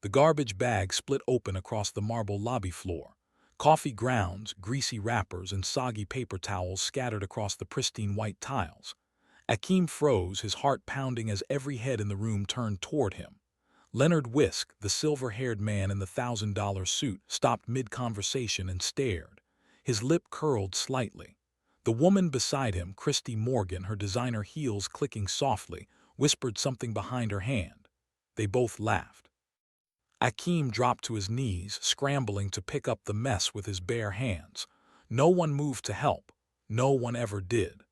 The garbage bag split open across the marble lobby floor. Coffee grounds, greasy wrappers, and soggy paper towels scattered across the pristine white tiles. Akeem froze, his heart pounding as every head in the room turned toward him. Leonard Whisk, the silver-haired man in the $1,000 suit, stopped mid-conversation and stared. His lip curled slightly. The woman beside him, Christy Morgan, her designer heels clicking softly, whispered something behind her hand. They both laughed. Akeem dropped to his knees, scrambling to pick up the mess with his bare hands. No one moved to help. No one ever did.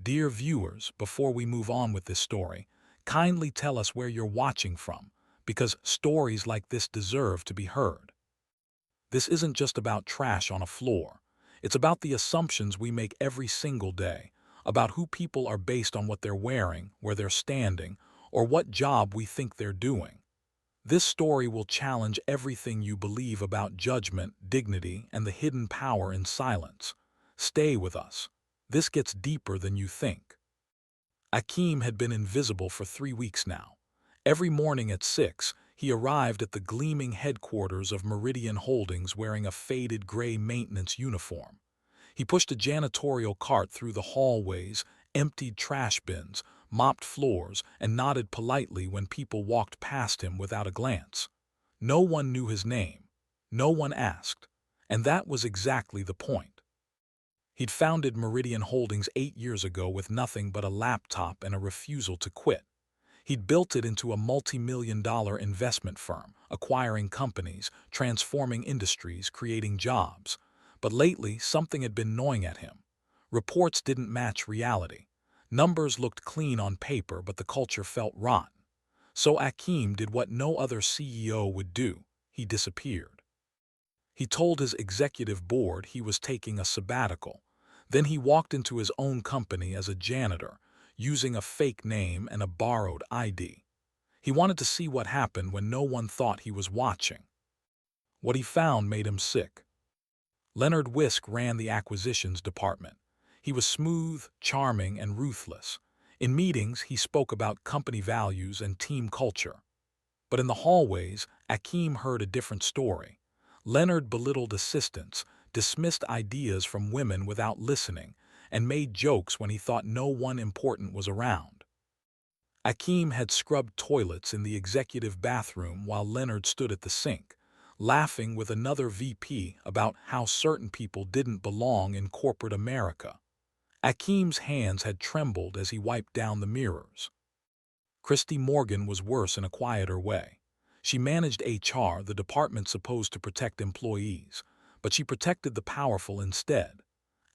Dear viewers, before we move on with this story, kindly tell us where you're watching from, because stories like this deserve to be heard. This isn't just about trash on a floor. It's about the assumptions we make every single day, about who people are based on what they're wearing, where they're standing, or what job we think they're doing. This story will challenge everything you believe about judgment, dignity, and the hidden power in silence. Stay with us. This gets deeper than you think. Akeem had been invisible for 3 weeks now. Every morning at 6, he arrived at the gleaming headquarters of Meridian Holdings wearing a faded gray maintenance uniform. He pushed a janitorial cart through the hallways, emptied trash bins, mopped floors, and nodded politely when people walked past him without a glance. No one knew his name. No one asked. And that was exactly the point. He'd founded Meridian Holdings 8 years ago with nothing but a laptop and a refusal to quit. He'd built it into a multi-million-dollar investment firm, acquiring companies, transforming industries, creating jobs. But lately, something had been gnawing at him. Reports didn't match reality. Numbers looked clean on paper, but the culture felt rotten. So Akeem did what no other CEO would do. He disappeared. He told his executive board he was taking a sabbatical. Then he walked into his own company as a janitor, using a fake name and a borrowed ID. He wanted to see what happened when no one thought he was watching. What he found made him sick. Leonard Whisk ran the acquisitions department. He was smooth, charming, and ruthless. In meetings, he spoke about company values and team culture. But in the hallways, Akeem heard a different story. Leonard belittled assistants, dismissed ideas from women without listening, and made jokes when he thought no one important was around. Akeem had scrubbed toilets in the executive bathroom while Leonard stood at the sink, laughing with another VP about how certain people didn't belong in corporate America. Akeem's hands had trembled as he wiped down the mirrors. Christy Morgan was worse in a quieter way. She managed HR, the department supposed to protect employees, but she protected the powerful instead.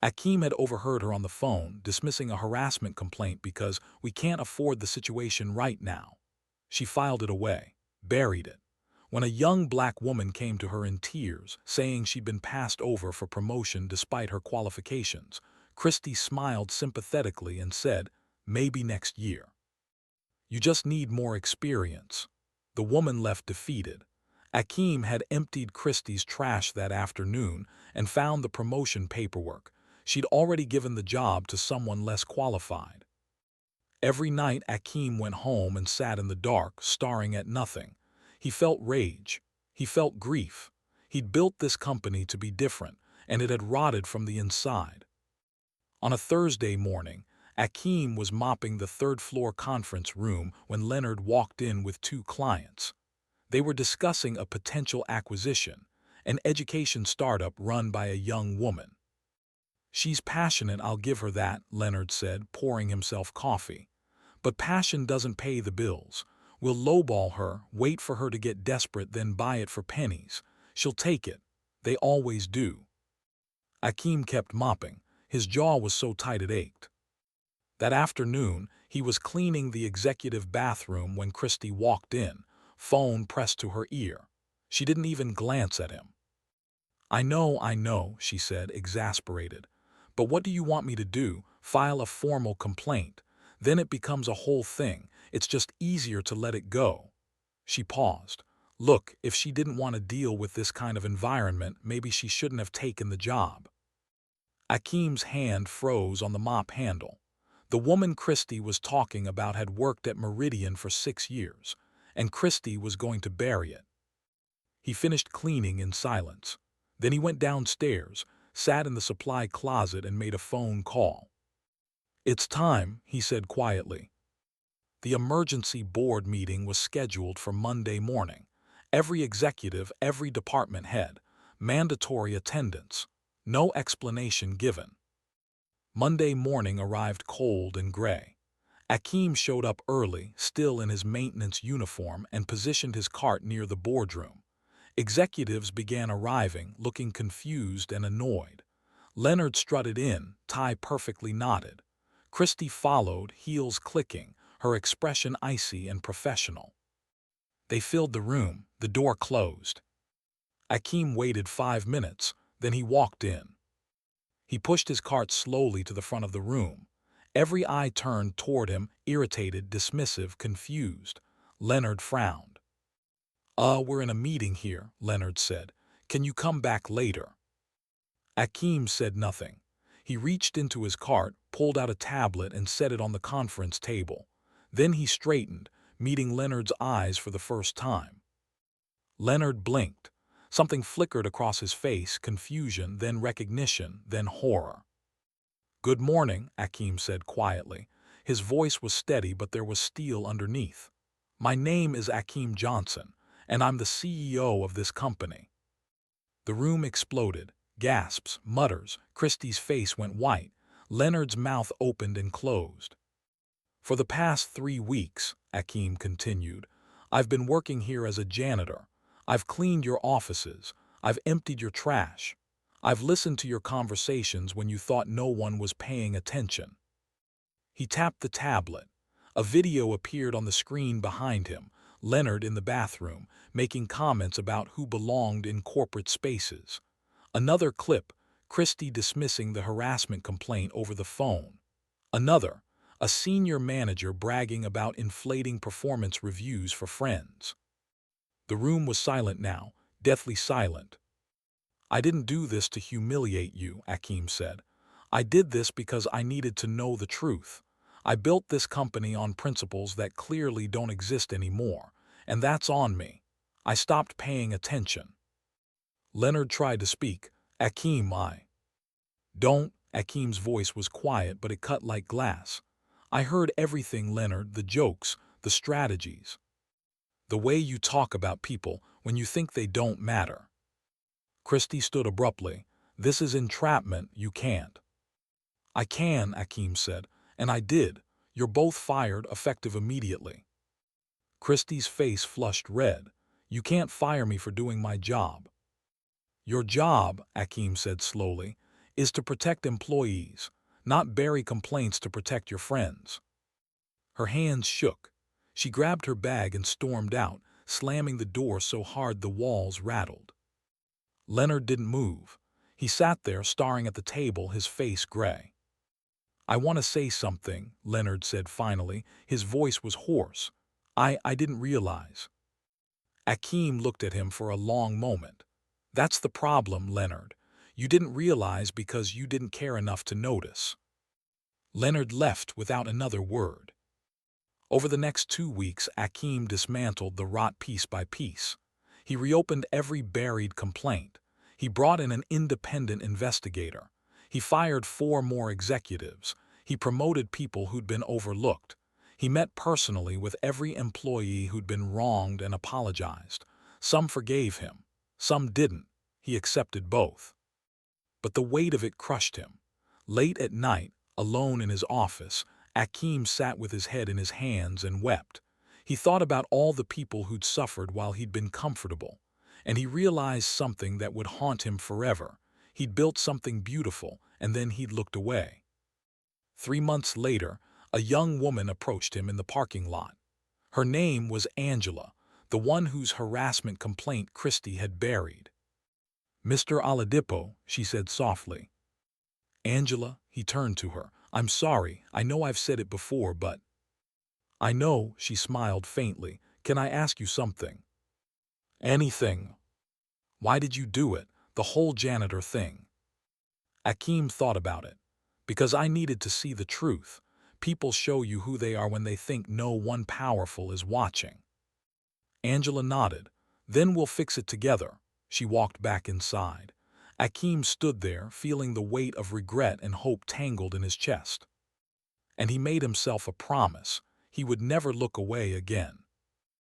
Akeem had overheard her on the phone, dismissing a harassment complaint because we can't afford the situation right now. She filed it away, buried it. When a young black woman came to her in tears, saying she'd been passed over for promotion despite her qualifications, Christy smiled sympathetically and said, "Maybe next year. You just need more experience." The woman left defeated. Akeem had emptied Christy's trash that afternoon and found the promotion paperwork. She'd already given the job to someone less qualified. Every night Akeem went home and sat in the dark, staring at nothing. He felt rage. He felt grief. He'd built this company to be different, and it had rotted from the inside. On a Thursday morning, Akeem was mopping the third-floor conference room when Leonard walked in with 2 clients. They were discussing a potential acquisition, an education startup run by a young woman. "She's passionate, I'll give her that," Leonard said, pouring himself coffee. "But passion doesn't pay the bills. We'll lowball her, wait for her to get desperate, then buy it for pennies. She'll take it. They always do." Akeem kept mopping. His jaw was so tight it ached. That afternoon, he was cleaning the executive bathroom when Christy walked in, phone pressed to her ear. She didn't even glance at him. I know," she said, exasperated. "But what do you want me to do? File a formal complaint? Then it becomes a whole thing. It's just easier to let it go." She paused. Look, if she didn't want to deal with this kind of environment, maybe she shouldn't have taken the job. Akeem's hand froze on the mop handle. The woman Christy was talking about had worked at Meridian for 6 years, and Christy was going to bury it. He finished cleaning in silence. Then he went downstairs, sat in the supply closet and made a phone call. "It's time," he said quietly. The emergency board meeting was scheduled for Monday morning. Every executive, every department head, mandatory attendance, no explanation given. Monday morning arrived cold and gray. Akeem showed up early, still in his maintenance uniform, and positioned his cart near the boardroom. Executives began arriving, looking confused and annoyed. Leonard strutted in, tie perfectly knotted. Christy followed, heels clicking, her expression icy and professional. They filled the room, the door closed. Akeem waited 5 minutes, then he walked in. He pushed his cart slowly to the front of the room. Every eye turned toward him, irritated, dismissive, confused. Leonard frowned. We're in a meeting here," Leonard said. "Can you come back later?" Akeem said nothing. He reached into his cart, pulled out a tablet and set it on the conference table. Then he straightened, meeting Leonard's eyes for the first time. Leonard blinked. Something flickered across his face, confusion, then recognition, then horror. "Good morning," Akeem said quietly. His voice was steady, but there was steel underneath. "My name is Akeem Johnson, and I'm the CEO of this company." The room exploded. Gasps, mutters. Christie's face went white. Leonard's mouth opened and closed. "For the past 3 weeks," Akeem continued, "I've been working here as a janitor. I've cleaned your offices. I've emptied your trash. I've listened to your conversations when you thought no one was paying attention." He tapped the tablet. A video appeared on the screen behind him, Leonard in the bathroom, making comments about who belonged in corporate spaces. Another clip, Christy dismissing the harassment complaint over the phone. Another, a senior manager bragging about inflating performance reviews for friends. The room was silent now, deathly silent. "I didn't do this to humiliate you," Akeem said. "I did this because I needed to know the truth. I built this company on principles that clearly don't exist anymore, and that's on me. I stopped paying attention." Leonard tried to speak. "Akeem, I don't." Akeem's voice was quiet, but it cut like glass. "I heard everything, Leonard, the jokes, the strategies. The way you talk about people when you think they don't matter." Christy stood abruptly. "This is entrapment, you can't." "I can," Akeem said, "and I did. You're both fired, effective immediately." Christy's face flushed red. "You can't fire me for doing my job." "Your job," Akeem said slowly, "is to protect employees, not bury complaints to protect your friends." Her hands shook. She grabbed her bag and stormed out, slamming the door so hard the walls rattled. Leonard didn't move. He sat there, staring at the table, his face gray. "I want to say something," Leonard said finally. His voice was hoarse. I didn't realize." Akeem looked at him for a long moment. "That's the problem, Leonard. You didn't realize because you didn't care enough to notice." Leonard left without another word. Over the next 2 weeks, Akeem dismantled the rot piece by piece. He reopened every buried complaint. He brought in an independent investigator. He fired 4 more executives. He promoted people who'd been overlooked. He met personally with every employee who'd been wronged and apologized. Some forgave him. Some didn't. He accepted both. But the weight of it crushed him. Late at night, alone in his office, Akeem sat with his head in his hands and wept. He thought about all the people who'd suffered while he'd been comfortable, and he realized something that would haunt him forever. He'd built something beautiful, and then he'd looked away. 3 months later, a young woman approached him in the parking lot. Her name was Angela, the one whose harassment complaint Christy had buried. "Mr. Oladipo," she said softly. "Angela," he turned to her. "I'm sorry, I know I've said it before, but—" "I know," she smiled faintly. "Can I ask you something?" "Anything." "Why did you do it, the whole janitor thing?" Akeem thought about it. "Because I needed to see the truth. People show you who they are when they think no one powerful is watching." Angela nodded. Then we'll fix it together. She walked back inside. Akeem stood there, feeling the weight of regret and hope tangled in his chest. And he made himself a promise. He would never look away again.